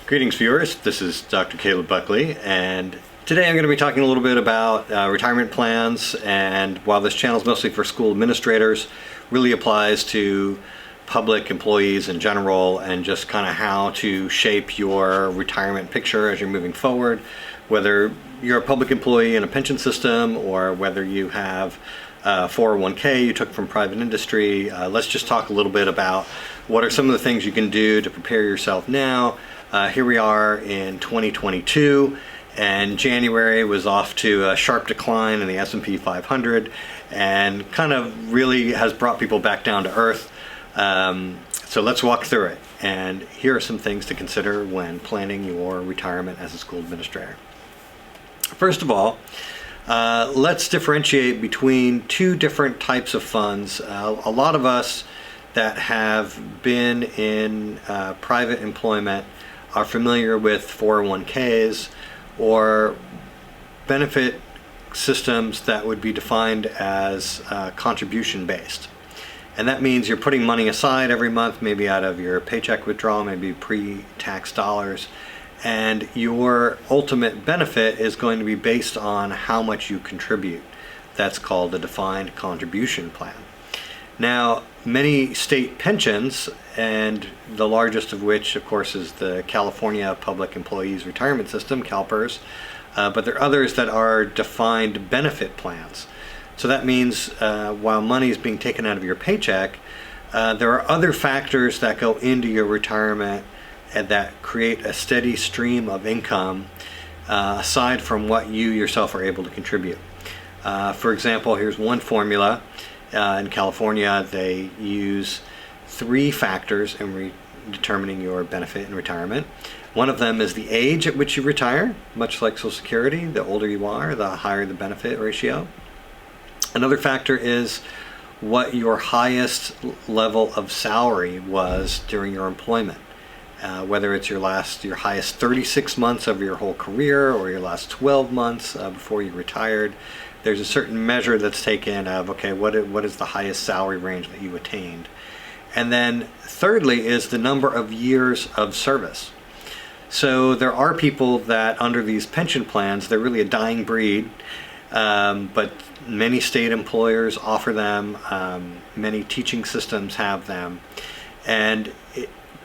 Greetings viewers, this is Dr. Caleb Buckley, and today I'm going to be talking a little bit about retirement plans. And while this channel is mostly for school administrators, really applies to public employees in general, and just kind of how to shape your retirement picture as you're moving forward, whether you're a public employee in a pension system or whether you have 401k you took from private industry. Let's just talk a little bit about what are some of the things you can do to prepare yourself now. Here we are in 2022, and January was off to a sharp decline in the S&P 500 and kind of really has brought people back down to earth. So let's walk through it, and here are some things to consider when planning your retirement as a school administrator. First of all, let's differentiate between two different types of funds. A lot of us that have been in private employment are familiar with 401ks or benefit systems that would be defined as contribution based. And that means you're putting money aside every month, maybe out of your paycheck withdrawal, maybe pre-tax dollars, and your ultimate benefit is going to be based on how much you contribute. That's called a defined contribution plan. Now, many state pensions, and the largest of which, of course, is the California Public Employees Retirement System, CalPERS, but there are others that are defined benefit plans. So that means while money is being taken out of your paycheck, there are other factors that go into your retirement and that create a steady stream of income aside from what you yourself are able to contribute. For example, here's one formula. In California, they use three factors in determining your benefit in retirement. One of them is the age at which you retire, much like Social Security. The older you are, the higher the benefit ratio. Another factor is what your highest level of salary was during your employment. Whether it's your highest 36 months of your whole career or your last 12 months before you retired. There's a certain measure that's taken of, okay, what is the highest salary range that you attained? And then thirdly is the number of years of service. So there are people that under these pension plans, they're really a dying breed, but many state employers offer them, many teaching systems have them, and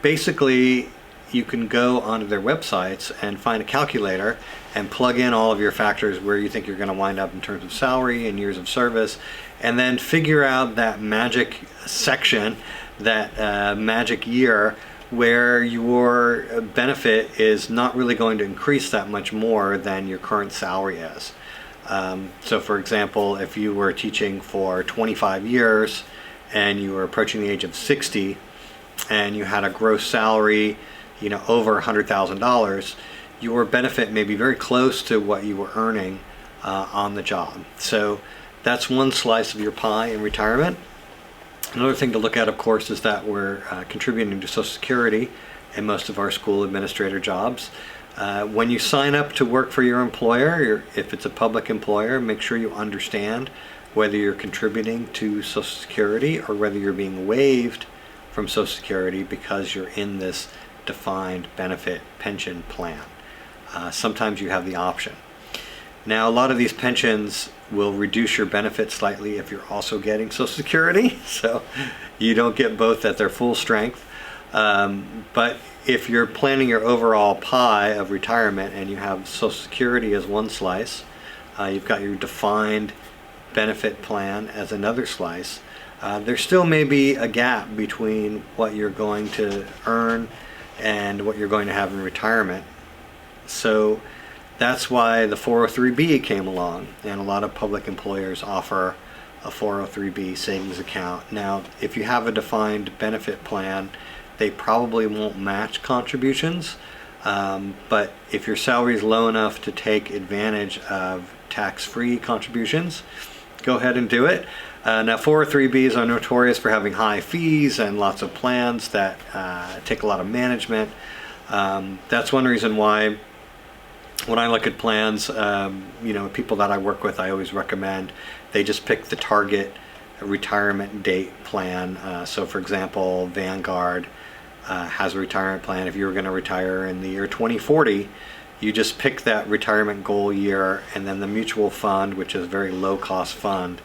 basically you can go onto their websites and find a calculator and plug in all of your factors where you think you're going to wind up in terms of salary and years of service, and then figure out that magic section, that magic year where your benefit is not really going to increase that much more than your current salary is. So for example, if you were teaching for 25 years and you were approaching the age of 60 and you had a gross salary over $100,000, your benefit may be very close to what you were earning on the job. So that's one slice of your pie in retirement. Another thing to look at, of course, is that we're contributing to Social Security in most of our school administrator jobs. When you sign up to work for your employer, if it's a public employer, make sure you understand whether you're contributing to Social Security or whether you're being waived from Social Security because you're in this defined benefit pension plan. Sometimes you have the option. Now, a lot of these pensions will reduce your benefit slightly if you're also getting Social Security, so you don't get both at their full strength. But if you're planning your overall pie of retirement and you have Social Security as one slice, you've got your defined benefit plan as another slice, there still may be a gap between what you're going to earn and what you're going to have in retirement. So that's why the 403b came along, and a lot of public employers offer a 403b savings account. Now, if you have a defined benefit plan, they probably won't match contributions, but if your salary is low enough to take advantage of tax-free contributions, go ahead and do it. Now, 403bs are notorious for having high fees and lots of plans that take a lot of management. That's one reason why when I look at plans, people that I work with, I always recommend they just pick the target retirement date plan. So for example, Vanguard has a retirement plan. If you were going to retire in the year 2040, you just pick that retirement goal year, and then the mutual fund, which is a very low cost fund,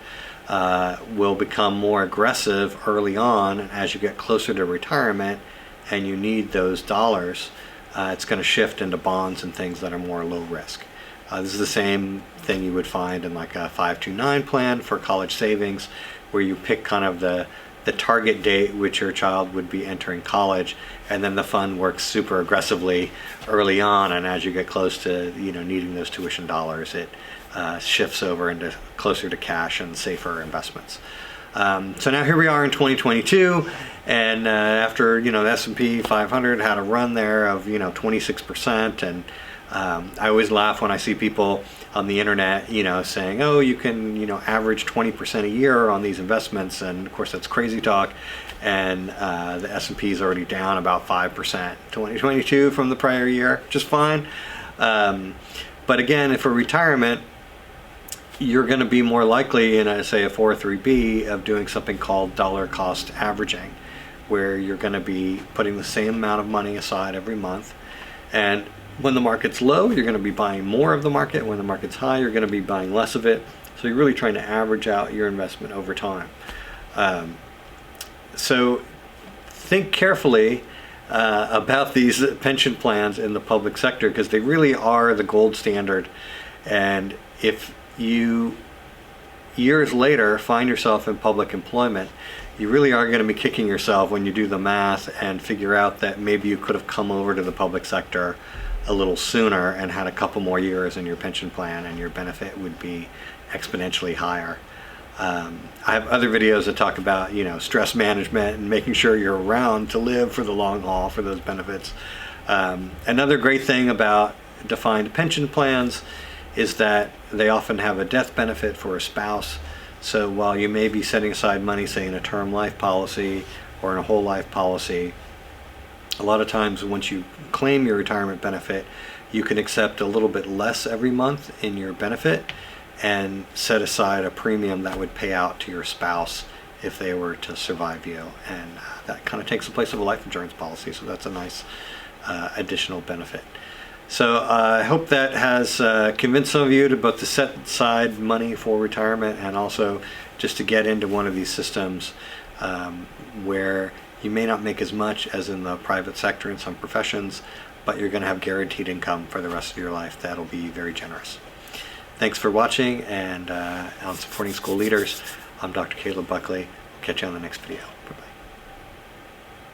will become more aggressive early on. And as you get closer to retirement and you need those dollars, it's going to shift into bonds and things that are more low risk. This is the same thing you would find in like a 529 plan for college savings, where you pick kind of the target date which your child would be entering college, and then the fund works super aggressively early on, and as you get close to needing those tuition dollars, it shifts over into closer to cash and safer investments. So now here we are in 2022, and after the S&P 500 had a run there of 26%, and I always laugh when I see people on the internet saying, oh, you can average 20% a year on these investments, and of course that's crazy talk. And the S&P is already down about 5% 2022 from the prior year, just fine. But again, for retirement, you're going to be more likely in say a 403b of doing something called dollar cost averaging, where you're going to be putting the same amount of money aside every month, and when the market's low, you're going to be buying more of the market. When the market's high, you're going to be buying less of it. So you're really trying to average out your investment over time. So think carefully about these pension plans in the public sector, because they really are the gold standard. And if you years later find yourself in public employment, you really are going to be kicking yourself when you do the math and figure out that maybe you could have come over to the public sector a little sooner and had a couple more years in your pension plan, and your benefit would be exponentially higher. I have other videos that talk about stress management and making sure you're around to live for the long haul for those benefits. Another great thing about defined pension plans is that they often have a death benefit for a spouse. So while you may be setting aside money, say in a term life policy or in a whole life policy, a lot of times once you claim your retirement benefit, you can accept a little bit less every month in your benefit and set aside a premium that would pay out to your spouse if they were to survive you. And that kind of takes the place of a life insurance policy, so that's a nice additional benefit. So I hope that has convinced some of you to both to set aside money for retirement, and also just to get into one of these systems where you may not make as much as in the private sector in some professions, but you're going to have guaranteed income for the rest of your life. That'll be very generous. Thanks for watching, and on Supporting School Leaders, I'm Dr. Caleb Buckley. Catch you on the next video.